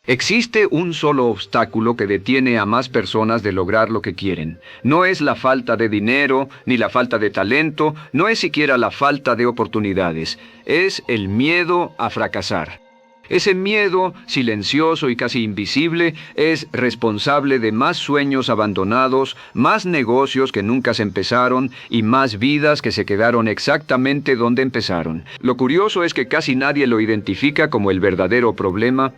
Existe un solo obstáculo que detiene a más personas de lograr lo que quieren. No es la falta de dinero, ni la falta de talento, no es siquiera la falta de oportunidades. Es el miedo a fracasar. Ese miedo, silencioso y casi invisible, es responsable de más sueños abandonados, más negocios que nunca se empezaron y más vidas que se quedaron exactamente donde empezaron. Lo curioso es que casi nadie lo identifica como el verdadero problema.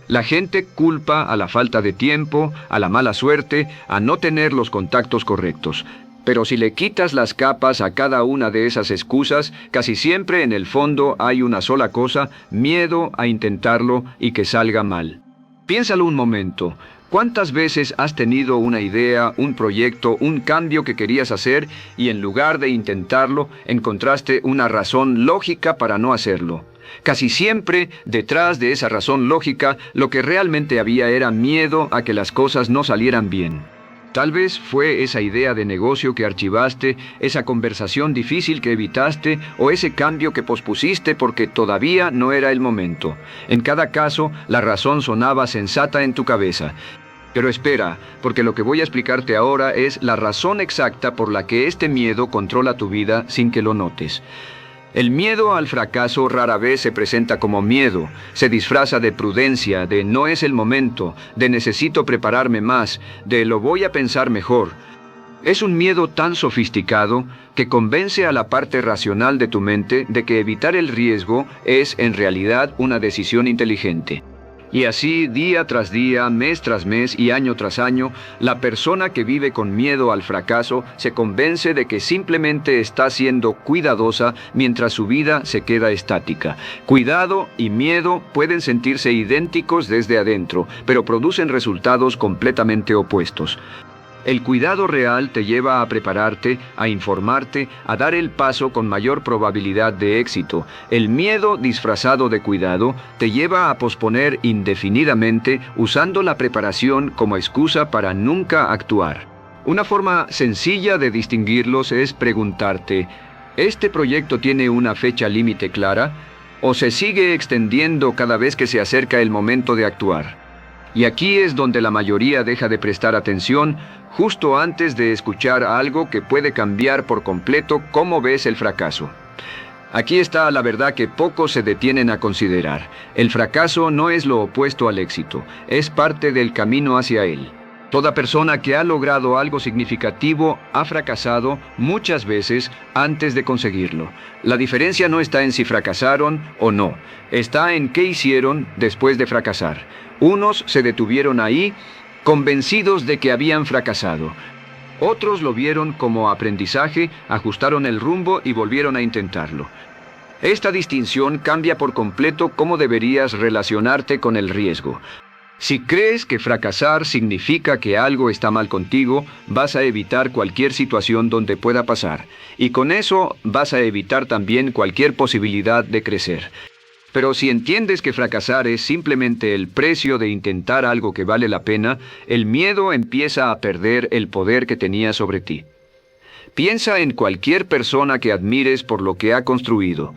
La gente culpa a la falta de tiempo, a la mala suerte, a no tener los contactos correctos. Pero si le quitas las capas a cada una de esas excusas, casi siempre en el fondo hay una sola cosa: miedo a intentarlo y que salga mal. Piénsalo un momento. ¿Cuántas veces has tenido una idea, un proyecto, un cambio que querías hacer y en lugar de intentarlo, encontraste una razón lógica para no hacerlo? Casi siempre, detrás de esa razón lógica, lo que realmente había era miedo a que las cosas no salieran bien. Tal vez fue esa idea de negocio que archivaste, esa conversación difícil que evitaste o ese cambio que pospusiste porque todavía no era el momento. En cada caso, la razón sonaba sensata en tu cabeza. Pero espera, porque lo que voy a explicarte ahora es la razón exacta por la que este miedo controla tu vida sin que lo notes. El miedo al fracaso rara vez se presenta como miedo, se disfraza de prudencia, de no es el momento, de necesito prepararme más, de lo voy a pensar mejor. Es un miedo tan sofisticado que convence a la parte racional de tu mente de que evitar el riesgo es en realidad una decisión inteligente. Y así, día tras día, mes tras mes y año tras año, la persona que vive con miedo al fracaso se convence de que simplemente está siendo cuidadosa mientras su vida se queda estática. Cuidado y miedo pueden sentirse idénticos desde adentro, pero producen resultados completamente opuestos. El cuidado real te lleva a prepararte, a informarte, a dar el paso con mayor probabilidad de éxito. El miedo disfrazado de cuidado te lleva a posponer indefinidamente usando la preparación como excusa para nunca actuar. Una forma sencilla de distinguirlos es preguntarte: ¿este proyecto tiene una fecha límite clara? ¿O se sigue extendiendo cada vez que se acerca el momento de actuar? Y aquí es donde la mayoría deja de prestar atención, justo antes de escuchar algo que puede cambiar por completo cómo ves el fracaso. Aquí está la verdad que pocos se detienen a considerar. El fracaso no es lo opuesto al éxito, es parte del camino hacia él. Toda persona que ha logrado algo significativo ha fracasado muchas veces antes de conseguirlo. La diferencia no está en si fracasaron o no, está en qué hicieron después de fracasar. Unos se detuvieron ahí, convencidos de que habían fracasado. Otros lo vieron como aprendizaje, ajustaron el rumbo y volvieron a intentarlo. Esta distinción cambia por completo cómo deberías relacionarte con el riesgo. Si crees que fracasar significa que algo está mal contigo, vas a evitar cualquier situación donde pueda pasar. Y con eso vas a evitar también cualquier posibilidad de crecer. Pero si entiendes que fracasar es simplemente el precio de intentar algo que vale la pena, el miedo empieza a perder el poder que tenía sobre ti. Piensa en cualquier persona que admires por lo que ha construido.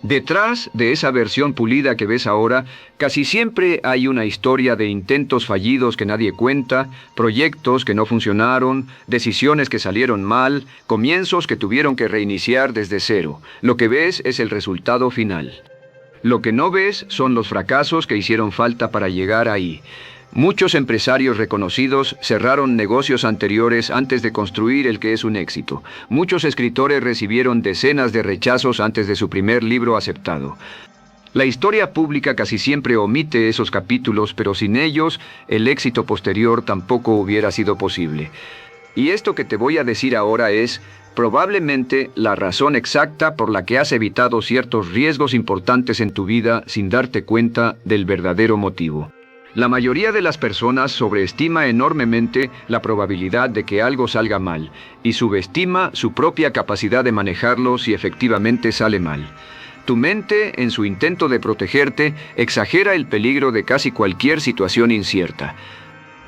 Detrás de esa versión pulida que ves ahora, casi siempre hay una historia de intentos fallidos que nadie cuenta, proyectos que no funcionaron, decisiones que salieron mal, comienzos que tuvieron que reiniciar desde cero. Lo que ves es el resultado final. Lo que no ves son los fracasos que hicieron falta para llegar ahí. Muchos empresarios reconocidos cerraron negocios anteriores antes de construir el que es un éxito. Muchos escritores recibieron decenas de rechazos antes de su primer libro aceptado. La historia pública casi siempre omite esos capítulos, pero sin ellos, el éxito posterior tampoco hubiera sido posible. Y esto que te voy a decir ahora es probablemente la razón exacta por la que has evitado ciertos riesgos importantes en tu vida sin darte cuenta del verdadero motivo. La mayoría de las personas sobreestima enormemente la probabilidad de que algo salga mal y subestima su propia capacidad de manejarlo si efectivamente sale mal. Tu mente, en su intento de protegerte, exagera el peligro de casi cualquier situación incierta.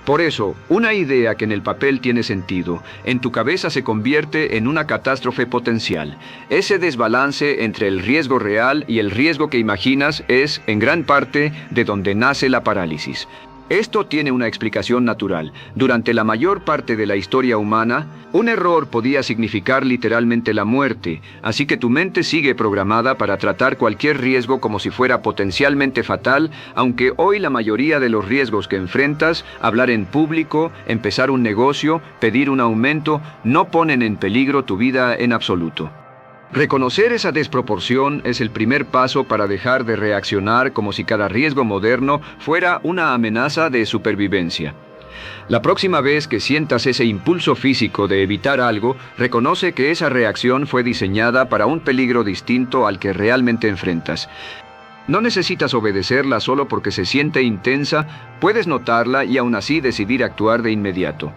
Por eso, una idea que en el papel tiene sentido, en tu cabeza se convierte en una catástrofe potencial. Ese desbalance entre el riesgo real y el riesgo que imaginas es, en gran parte, de donde nace la parálisis. Esto tiene una explicación natural. Durante la mayor parte de la historia humana, un error podía significar literalmente la muerte, así que tu mente sigue programada para tratar cualquier riesgo como si fuera potencialmente fatal, aunque hoy la mayoría de los riesgos que enfrentas, hablar en público, empezar un negocio, pedir un aumento, no ponen en peligro tu vida en absoluto. Reconocer esa desproporción es el primer paso para dejar de reaccionar como si cada riesgo moderno fuera una amenaza de supervivencia. La próxima vez que sientas ese impulso físico de evitar algo, reconoce que esa reacción fue diseñada para un peligro distinto al que realmente enfrentas. No necesitas obedecerla solo porque se siente intensa, puedes notarla y aún así decidir actuar de inmediato.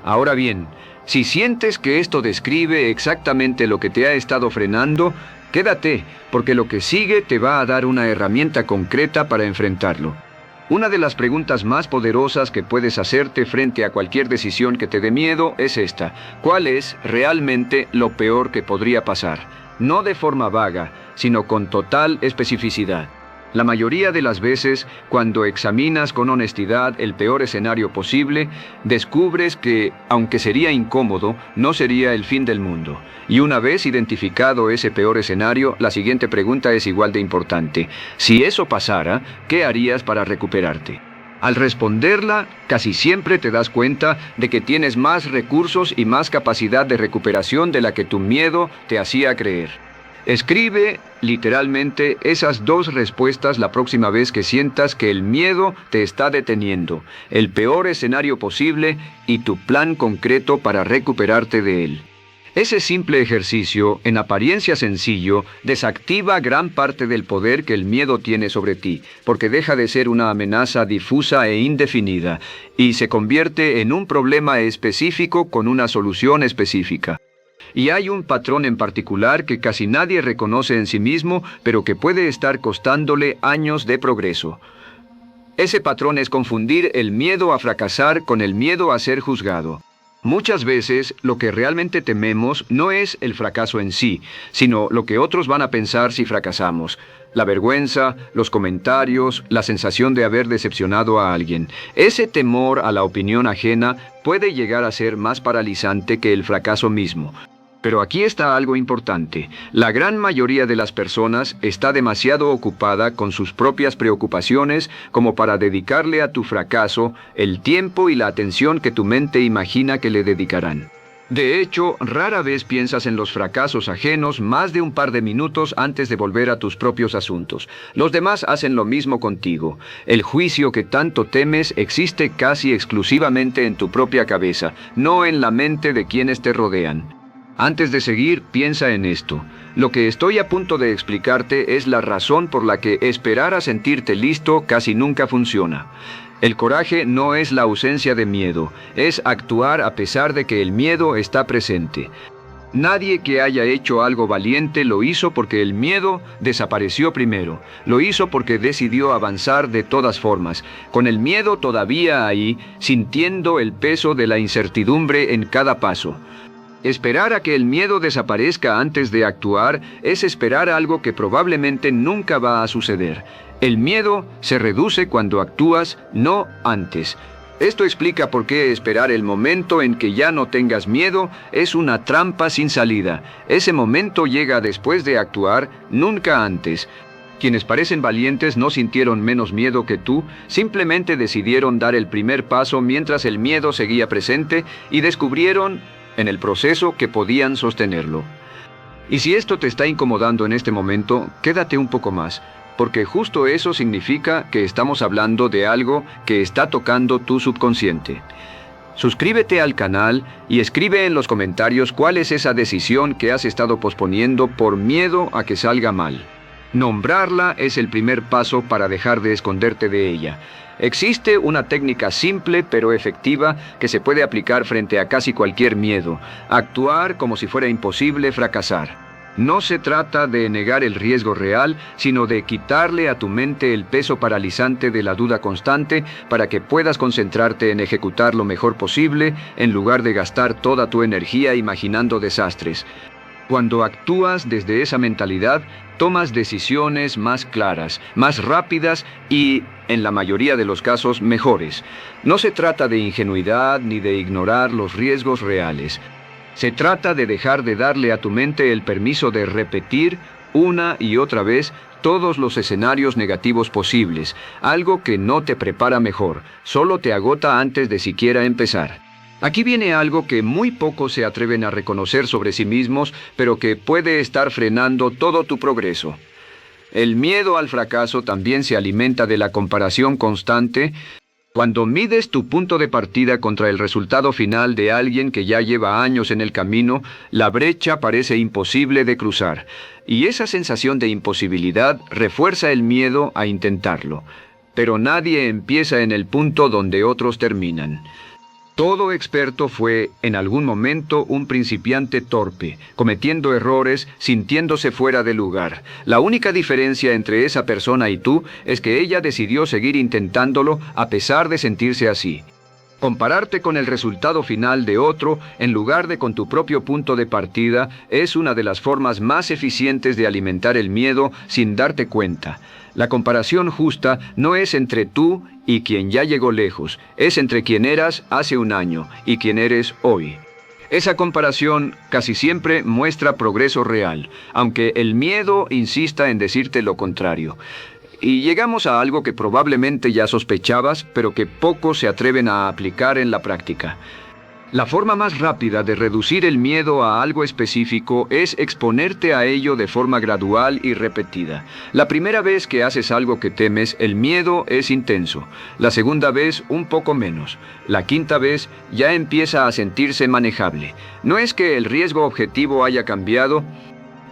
Ahora bien, si sientes que esto describe exactamente lo que te ha estado frenando, quédate, porque lo que sigue te va a dar una herramienta concreta para enfrentarlo. Una de las preguntas más poderosas que puedes hacerte frente a cualquier decisión que te dé miedo es esta: ¿cuál es realmente lo peor que podría pasar? No de forma vaga, sino con total especificidad. La mayoría de las veces, cuando examinas con honestidad el peor escenario posible, descubres que, aunque sería incómodo, no sería el fin del mundo. Y una vez identificado ese peor escenario, la siguiente pregunta es igual de importante. Si eso pasara, ¿qué harías para recuperarte? Al responderla, casi siempre te das cuenta de que tienes más recursos y más capacidad de recuperación de la que tu miedo te hacía creer. Escribe, literalmente, esas dos respuestas la próxima vez que sientas que el miedo te está deteniendo, el peor escenario posible y tu plan concreto para recuperarte de él. Ese simple ejercicio, en apariencia sencillo, desactiva gran parte del poder que el miedo tiene sobre ti, porque deja de ser una amenaza difusa e indefinida, y se convierte en un problema específico con una solución específica. Y hay un patrón en particular que casi nadie reconoce en sí mismo, pero que puede estar costándole años de progreso. Ese patrón es confundir el miedo a fracasar con el miedo a ser juzgado. Muchas veces, lo que realmente tememos no es el fracaso en sí, sino lo que otros van a pensar si fracasamos. La vergüenza, los comentarios, la sensación de haber decepcionado a alguien. Ese temor a la opinión ajena puede llegar a ser más paralizante que el fracaso mismo. Pero aquí está algo importante. La gran mayoría de las personas está demasiado ocupada con sus propias preocupaciones como para dedicarle a tu fracaso el tiempo y la atención que tu mente imagina que le dedicarán. De hecho, rara vez piensas en los fracasos ajenos más de un par de minutos antes de volver a tus propios asuntos. Los demás hacen lo mismo contigo. El juicio que tanto temes existe casi exclusivamente en tu propia cabeza, no en la mente de quienes te rodean. Antes de seguir, piensa en esto. Lo que estoy a punto de explicarte es la razón por la que esperar a sentirte listo casi nunca funciona. El coraje no es la ausencia de miedo, es actuar a pesar de que el miedo está presente. Nadie que haya hecho algo valiente lo hizo porque el miedo desapareció primero. Lo hizo porque decidió avanzar de todas formas, con el miedo todavía ahí, sintiendo el peso de la incertidumbre en cada paso. Esperar a que el miedo desaparezca antes de actuar es esperar algo que probablemente nunca va a suceder. El miedo se reduce cuando actúas, no antes. Esto explica por qué esperar el momento en que ya no tengas miedo es una trampa sin salida. Ese momento llega después de actuar, nunca antes. Quienes parecen valientes no sintieron menos miedo que tú, simplemente decidieron dar el primer paso mientras el miedo seguía presente y descubrieron en el proceso que podían sostenerlo. Y si esto te está incomodando en este momento, quédate un poco más, porque justo eso significa que estamos hablando de algo que está tocando tu subconsciente. Suscríbete al canal y escribe en los comentarios cuál es esa decisión que has estado posponiendo por miedo a que salga mal. Nombrarla es el primer paso para dejar de esconderte de ella. Existe una técnica simple pero efectiva que se puede aplicar frente a casi cualquier miedo: actuar como si fuera imposible fracasar. No se trata de negar el riesgo real, sino de quitarle a tu mente el peso paralizante de la duda constante para que puedas concentrarte en ejecutar lo mejor posible en lugar de gastar toda tu energía imaginando desastres. Cuando actúas desde esa mentalidad, tomas decisiones más claras, más rápidas y, en la mayoría de los casos, mejores. No se trata de ingenuidad ni de ignorar los riesgos reales. Se trata de dejar de darle a tu mente el permiso de repetir una y otra vez todos los escenarios negativos posibles, algo que no te prepara mejor, solo te agota antes de siquiera empezar. Aquí viene algo que muy pocos se atreven a reconocer sobre sí mismos, pero que puede estar frenando todo tu progreso. El miedo al fracaso también se alimenta de la comparación constante. Cuando mides tu punto de partida contra el resultado final de alguien que ya lleva años en el camino, la brecha parece imposible de cruzar, y esa sensación de imposibilidad refuerza el miedo a intentarlo. Pero nadie empieza en el punto donde otros terminan. Todo experto fue, en algún momento, un principiante torpe, cometiendo errores, sintiéndose fuera de lugar. La única diferencia entre esa persona y tú es que ella decidió seguir intentándolo a pesar de sentirse así. Compararte con el resultado final de otro, en lugar de con tu propio punto de partida, es una de las formas más eficientes de alimentar el miedo sin darte cuenta. La comparación justa no es entre tú y quien ya llegó lejos, es entre quien eras hace un año y quien eres hoy. Esa comparación casi siempre muestra progreso real, aunque el miedo insista en decirte lo contrario. Y llegamos a algo que probablemente ya sospechabas, pero que pocos se atreven a aplicar en la práctica. La forma más rápida de reducir el miedo a algo específico es exponerte a ello de forma gradual y repetida. La primera vez que haces algo que temes, el miedo es intenso. La segunda vez, un poco menos. La quinta vez, ya empieza a sentirse manejable. No es que el riesgo objetivo haya cambiado,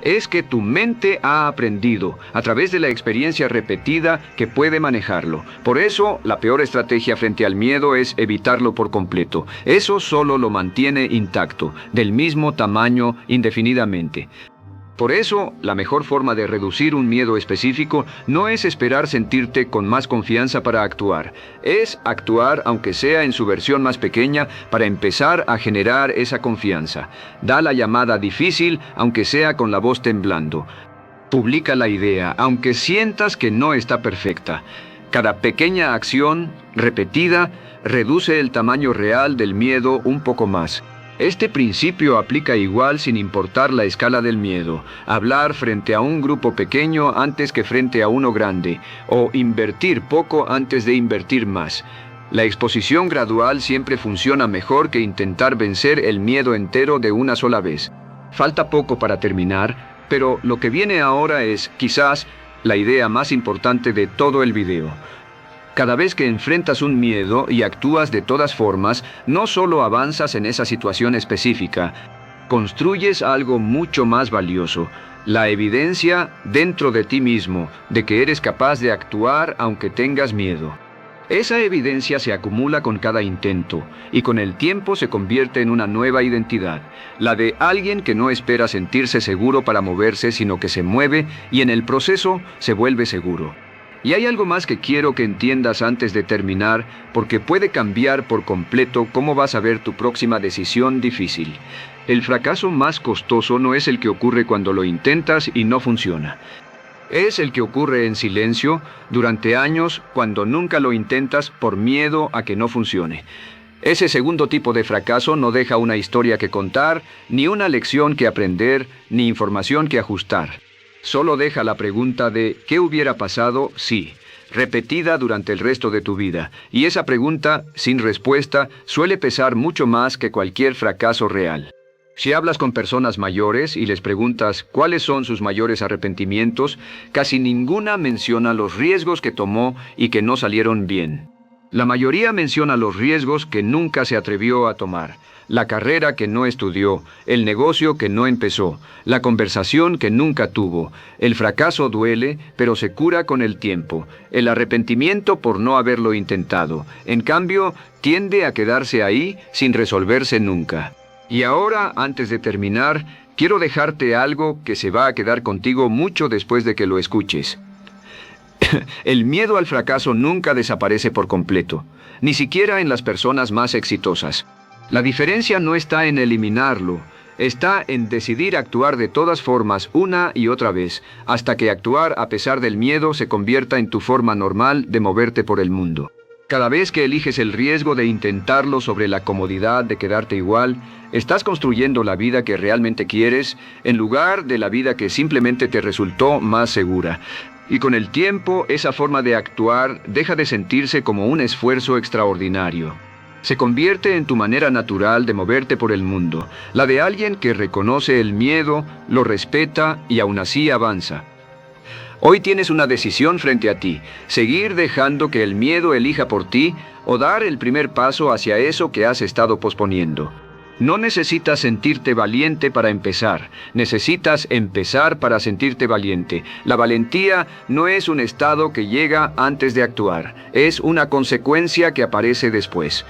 es que tu mente ha aprendido, a través de la experiencia repetida, que puede manejarlo. Por eso, la peor estrategia frente al miedo es evitarlo por completo. Eso solo lo mantiene intacto, del mismo tamaño, indefinidamente. Por eso, la mejor forma de reducir un miedo específico no es esperar sentirte con más confianza para actuar. Es actuar, aunque sea en su versión más pequeña, para empezar a generar esa confianza. Da la llamada difícil, aunque sea con la voz temblando. Publica la idea, aunque sientas que no está perfecta. Cada pequeña acción, repetida, reduce el tamaño real del miedo un poco más. Este principio aplica igual sin importar la escala del miedo. Hablar frente a un grupo pequeño antes que frente a uno grande, o invertir poco antes de invertir más. La exposición gradual siempre funciona mejor que intentar vencer el miedo entero de una sola vez. Falta poco para terminar, pero lo que viene ahora es, quizás, la idea más importante de todo el video. Cada vez que enfrentas un miedo y actúas de todas formas, no solo avanzas en esa situación específica, construyes algo mucho más valioso, la evidencia dentro de ti mismo de que eres capaz de actuar aunque tengas miedo. Esa evidencia se acumula con cada intento y con el tiempo se convierte en una nueva identidad, la de alguien que no espera sentirse seguro para moverse, sino que se mueve y en el proceso se vuelve seguro. Y hay algo más que quiero que entiendas antes de terminar, porque puede cambiar por completo cómo vas a ver tu próxima decisión difícil. El fracaso más costoso no es el que ocurre cuando lo intentas y no funciona. Es el que ocurre en silencio, durante años, cuando nunca lo intentas por miedo a que no funcione. Ese segundo tipo de fracaso no deja una historia que contar, ni una lección que aprender, ni información que ajustar. Solo deja la pregunta de ¿qué hubiera pasado si? Repetida durante el resto de tu vida. Y esa pregunta, sin respuesta, suele pesar mucho más que cualquier fracaso real. Si hablas con personas mayores y les preguntas cuáles son sus mayores arrepentimientos, casi ninguna menciona los riesgos que tomó y que no salieron bien. La mayoría menciona los riesgos que nunca se atrevió a tomar, la carrera que no estudió, el negocio que no empezó, la conversación que nunca tuvo. El fracaso duele, pero se cura con el tiempo. El arrepentimiento por no haberlo intentado, en cambio, tiende a quedarse ahí sin resolverse nunca. Y ahora, antes de terminar, Quiero dejarte algo que se va a quedar contigo mucho después de que lo escuches. El miedo al fracaso nunca desaparece por completo, ni siquiera en las personas más exitosas. La diferencia no está en eliminarlo, está en decidir actuar de todas formas una y otra vez, hasta que actuar a pesar del miedo se convierta en tu forma normal de moverte por el mundo. Cada vez que eliges el riesgo de intentarlo sobre la comodidad de quedarte igual, estás construyendo la vida que realmente quieres, en lugar de la vida que simplemente te resultó más segura. Y con el tiempo, esa forma de actuar deja de sentirse como un esfuerzo extraordinario. Se convierte en tu manera natural de moverte por el mundo, la de alguien que reconoce el miedo, lo respeta y aún así avanza. Hoy tienes una decisión frente a ti: seguir dejando que el miedo elija por ti o dar el primer paso hacia eso que has estado posponiendo. No necesitas sentirte valiente para empezar, necesitas empezar para sentirte valiente. La valentía no es un estado que llega antes de actuar, es una consecuencia que aparece después.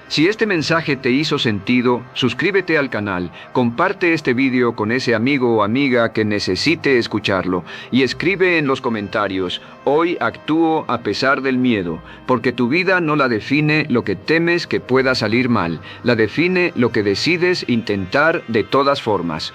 Si este mensaje te hizo sentido, suscríbete al canal, comparte este video con ese amigo o amiga que necesite escucharlo y escribe en los comentarios: hoy actúo a pesar del miedo, porque tu vida no la define lo que temes que pueda salir mal, la define lo que decides intentar de todas formas.